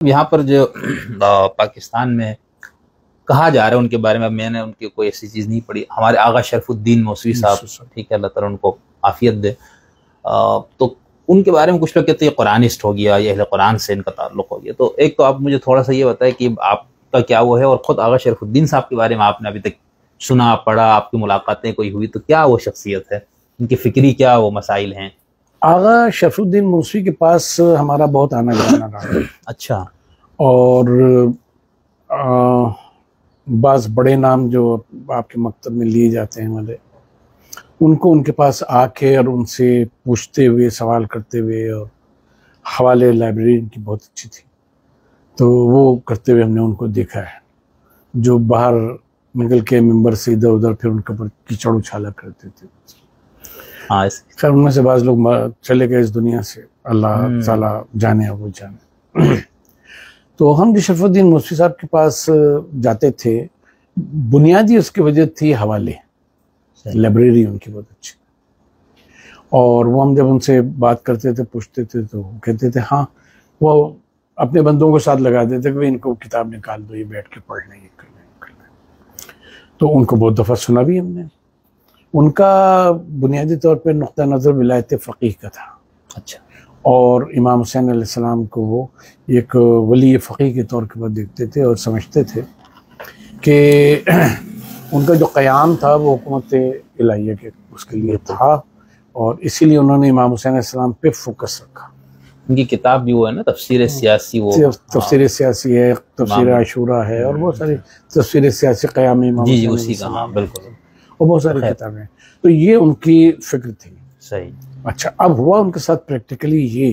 यहाँ पर जो पाकिस्तान में कहा जा रहा है उनके बारे में, मैंने उनकी कोई ऐसी चीज़ नहीं पढ़ी। हमारे आगा शरफुद्दीन मौसवी साहब, ठीक है, अल्लाह ताला उनको आफियत दे, तो उनके बारे में कुछ लोग कहते हैं कुरानिस्ट हो गया या अहले कुरान से इनका ताल्लुक हो गया। तो एक तो आप मुझे थोड़ा सा ये बताएं कि आपका क्या वो है, और ख़ुद आगा शरफुद्दीन साहब के बारे में आपने अभी तक सुना पढ़ा, आपकी मुलाकातें कोई हुई, तो क्या वो शख्सियत है, उनकी फ़िक्री क्या वो मसाइल हैं? आगा शरफुद्दीन मौसवी के पास हमारा बहुत आना जाना रहा। अच्छा। और बाज़ बड़े नाम जो आपके मकतब में लिए जाते हैं हमारे, उनको उनके पास आके और उनसे पूछते हुए, सवाल करते हुए, और हवाले लाइब्रेरी इनकी बहुत अच्छी थी, तो वो करते हुए हमने उनको देखा है। जो बाहर निकल के मेंबर से इधर उधर फिर उनके ऊपर कीचड़ उछाला करते थे। हाँ, खैर उनमें से बाज़ लोग चले गए इस दुनिया से, अल्लाह ताला जाने वो जाने। तो हम भी शरफुद्दीन मौसवी साहब के पास जाते थे, बुनियादी उसकी वजह थी हवाले, लाइब्रेरी उनकी बहुत अच्छी। और वो हम जब उनसे बात करते थे, पूछते थे, तो कहते थे हाँ, वो अपने बंदों को साथ लगा देते कि इनको किताब निकाल दो, ये बैठ के पढ़ लें, ये कर लें। तो उनको बहुत दफ़ा सुना भी हमने। उनका बुनियादी तौर पर नुक्ता नज़र विलायत फ़क़ीह का था। अच्छा। और इमाम हुसैन अलैहिस्सलाम को वो एक वली फ़क़ीह के तौर पर देखते थे और समझते थे कि उनका जो क़याम था वो हुकूमत इलाहिया के उसके लिए था, और इसीलिए उन्होंने इमाम हुसैन अलैहिस्सलाम पे फोकस रखा। उनकी किताब भी वो है ना, तफसीर सियासी, वो तफसीर सियासी है, तफसीर आशूरा है, और बहुत सारी तफसीर सियासी क़याम इमाम जी उसी का, हाँ बिल्कुल, और बहुत सारी किताबें। तो ये उनकी फ़िक्र थी। सही। अच्छा, अब हुआ उनके साथ प्रैक्टिकली ये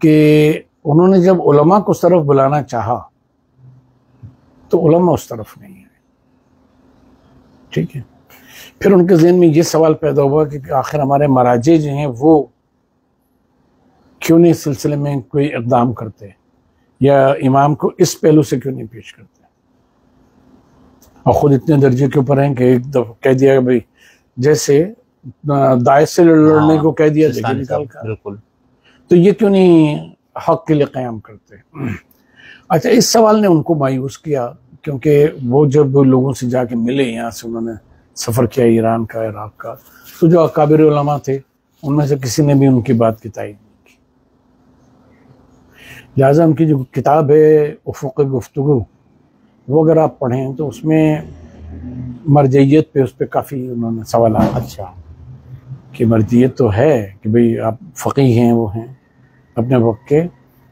कि उन्होंने जब उलमा को उस तरफ बुलाना चाहा तो उलमा उस तरफ नहीं है, ठीक है। फिर उनके ज़हन में ये सवाल पैदा हुआ कि आखिर हमारे मराजे जो हैं वो क्यों नहीं इस सिलसिले में कोई इक़दाम करते, या इमाम को इस पहलू से क्यों नहीं पेश करते। और ख़ुद इतने दर्जे के ऊपर हैं कि एक दफ़ा कह दिया भाई, जैसे दाएश से लड़ने को कह दिया, देखिए निकाल कर, बिल्कुल, तो ये क्यों नहीं हक के लिए क़याम करते। अच्छा, इस सवाल ने उनको मायूस किया, क्योंकि वो जब लोगों से जाके मिले, यहाँ से उन्होंने सफ़र किया ईरान का, इराक़ का, तो जो अकाबिर उलमा थे उनमें से किसी ने भी उनकी बात की तायीद नहीं की। लिहाजा उनकी जो किताब है उफ़ुक़ गुफ्तगू, वो अगर आप पढ़ें तो उसमें मरजियत पे, उस पर काफ़ी उन्होंने सवाल। अच्छा, कि मर्जियत तो है कि भाई आप फ़क़ीह हैं, वो हैं अपने वक्त के,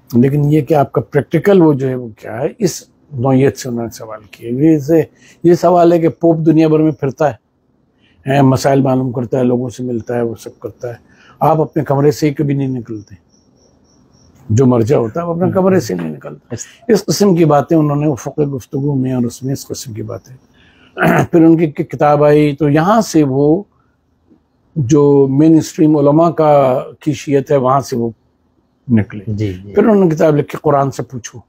लेकिन ये कि आपका प्रैक्टिकल वो जो है वो क्या है, इस नौयत से उन्होंने सवाल किए। ये सवाल है कि पोप दुनिया भर में फिरता है, मसाइल मालूम करता है, लोगों से मिलता है, वो सब करता है, आप अपने कमरे से ही कभी नहीं निकलते। जो मर्जा होता है वो अपने कमरे से नहीं निकलता। इस किस्म की बातें उन्होंने उफ़ुक़ गुफ्तगू में, और उसमें इस किस्म की बातें। फिर उनकी किताब आई, तो यहाँ से वो जो मेन स्ट्रीम उलमा का की शियत है वहाँ से वो निकले। जी। फिर उन्होंने किताब लिखी कुरान से पूछो।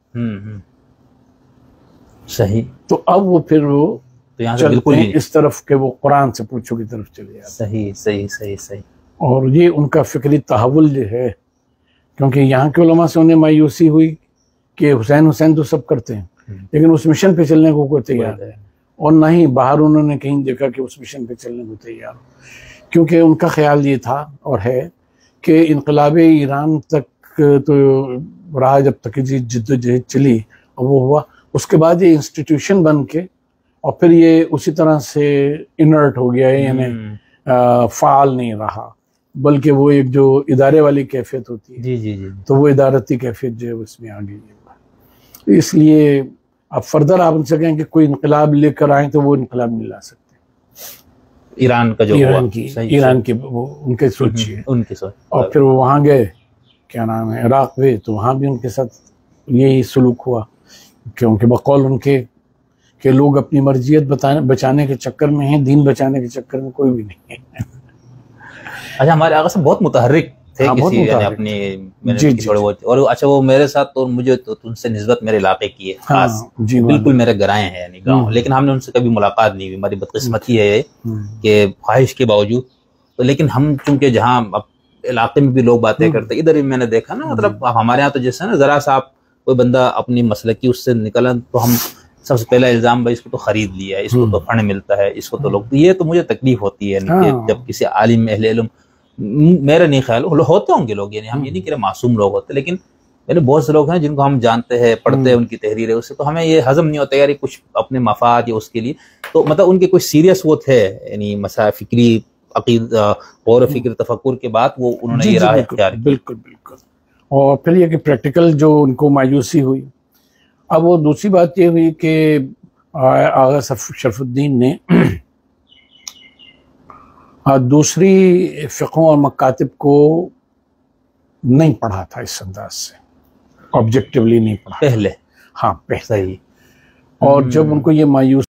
सही। तो अब वो फिर वो तो यहाँ से बिल्कुल इस तरफ के वो कुरान से पूछो की तरफ चले जाते। सही सही सही सही। और ये उनका फ़िक्री तहव्वुल जो है, क्योंकि यहाँ के उलमा से उन्हें मायूसी हुई कि हुसैन हुसैन तो सब करते हैं, लेकिन उस मिशन पे चलने को कोई तैयार है, और ना ही बाहर उन्होंने कहीं देखा कि उस मिशन पे चलने को तैयार, क्योंकि उनका ख्याल ये था और है कि इनकलाब ईरान तक तो रहा जब तक जी जिद्दोजहद चली, और वो हुआ, उसके बाद ये इंस्टीट्यूशन बन के, और फिर ये उसी तरह से इनर्ट हो गया है, यानी फ़ाल नहीं रहा, बल्कि वो एक जो इदारे वाली कैफियत होती है, जी, तो वो इदारती कैफियत जो है उसमें आ गई है। इसलिए अब फर्दर आप उनसे कहें कि कोई इनकलाब लेकर आए तो वो इनकलाब नहीं ला सकते। ईरान का जो ईरान की वो उनके सोचिए, उनकी सोच। और फिर वो वहाँ गए, क्या नाम है, इराक़ में, तो वहाँ भी उनके साथ यही सलूक हुआ, क्योंकि बकौल उनके कि लोग अपनी मर्जियत बचाने के चक्कर में हैं, दीन बचाने के चक्कर में कोई भी नहीं है। अच्छा, हमारे आगे से बहुत मुतहर्रिक थे, किसी यानी अपनी जी, थोड़े बहुत, और अच्छा वो मेरे साथ तो मुझे तो उनसे निस्बत मेरे इलाके की है खास, बिल्कुल मेरे गराए हैं यानी गाँव, लेकिन हमने उनसे कभी मुलाकात नहीं हुई। हमारी बदकिस्मती है कि ख्वाहिश के बावजूद, तो लेकिन हम चूंकि जहाँ इलाके में भी लोग बातें करते, इधर भी मैंने देखा ना, मतलब हमारे यहाँ तो जैसे ना जरा सा आप कोई बंदा अपनी मसलकी उससे निकला तो हम सबसे पहला इल्जाम भाई इसको तो खरीद लिया है, इसको तो फंड मिलता है, इसको तो लोग, ये तो मुझे तकलीफ होती है जब किसी आलिम अहले इल्म, मेरा नहीं ख्याल होते होंगे लोग, यानी हम ये नहीं कह रहे मासूम लोग होते, लेकिन यानी बहुत से लोग हैं जिनको हम जानते हैं, पढ़ते हैं उनकी तहरीरें, उससे तो हमें ये हजम नहीं होता यार कुछ अपने मफाद या उसके लिए, तो मतलब उनके कोई सीरियस वो थे यानी मसा फिक्री गौर फिक्र तफक्कुर के बाद वो उन्होंने ये राह इख्तियार की। बिल्कुल बिल्कुल। और फिर ये कि प्रैक्टिकल जो उनको मायूसी हुई। अब वो दूसरी बात ये हुई कि आगा शरफुद्दीन ने दूसरी फ़िक़ों और मकातिब को नहीं पढ़ा था इस अंदाज से, ऑब्जेक्टिवली नहीं पढ़ा पहले। हाँ पहले। सही। और जब उनको ये मायूस